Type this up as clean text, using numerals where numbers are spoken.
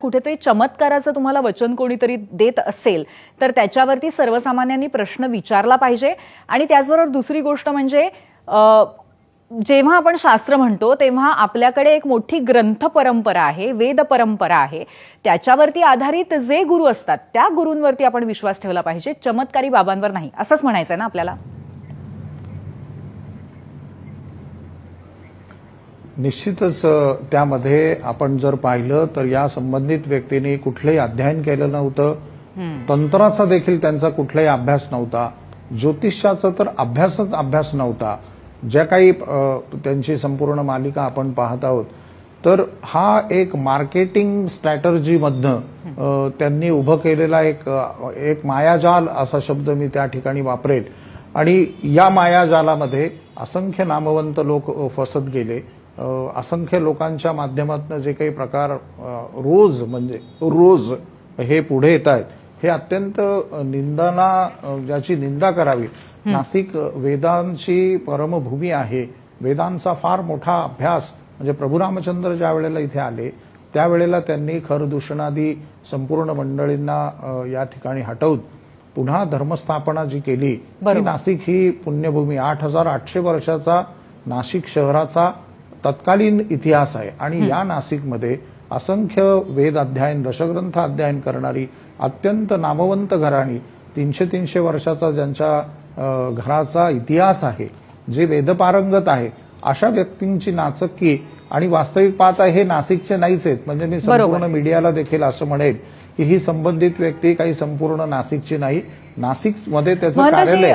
कुठेतरी चमत्काराचं तुम्हाला वचन कोणीतरी देत असेल तर त्याच्यावरती सर्वसामान्यांनी प्रश्न विचारला पाहिजे। आणि त्याचबरोबर दुसरी गोष्ट म्हणजे जेव्हा आपण शास्त्र म्हणतो तेव्हा आपल्याकडे एक मोठी ग्रंथ परंपरा आहे, वेद परंपरा आहे, त्याच्यावरती आधारित जे गुरु असतात त्या गुरूंवरती आपण विश्वास ठेवला पाहिजे, चमत्कारी बाबांवर नाही, असंच म्हणायचं ना आपल्याला। निश्चितच त्यामध्ये आपण जर पाहिलं तर या संबंधित व्यक्तीने कुठलंही अध्ययन केलं नव्हतं, तंत्राचा देखील त्यांचा कुठलाही अभ्यास नव्हता, ज्योतिषाचा तर अभ्यास नव्हता। ज्या काही त्यांची संपूर्ण मालिका आपण पाहत आहोत तर हा एक मार्केटिंग स्ट्रॅटर्जीमधनं त्यांनी उभं केलेला एक मायाजाल असा शब्द मी त्या ठिकाणी वापरेल। आणि या मायाजालामध्ये असंख्य नामवंत लोक फसत गेले। असंख्य लोकांच्या माध्यमातून जे काही प्रकार रोज हे पुढे येत आहेत हे अत्यंत ज्याची निंदा करावी। नाशिक वेदांची परमभूमी आहे, वेदांचा फार मोठा अभ्यास म्हणजे प्रभू रामचंद्र ज्या वेळेला इथे आले त्यावेळेला त्यांनी खरदूषणादी संपूर्ण मंडळींना या ठिकाणी हटवून पुन्हा धर्मस्थापना जी केली, नाशिक ही पुण्यभूमी 8800 वर्षाचा नाशिक शहराचा तत्कालीन इतिहास आहे। आणि या नाशिकमध्ये असंख्य वेद अध्ययन, दशग्रंथ अध्ययन करणारी अत्यंत नामवंत घराणी, 300 वर्षाचा ज्यांच्या घराचा इतिहास आहे, जे वेदपारंगत आहे, अशा व्यक्तींची नाचक्की आणि वास्तविक पाहता हे नाशिकचे नाहीच आहेत। म्हणजे मी संपूर्ण मीडियाला देखील असं म्हणेल की ही संबंधित व्यक्ती काही संपूर्ण नाशिकची नाही, नाशिकमध्ये त्याचं कार्यालय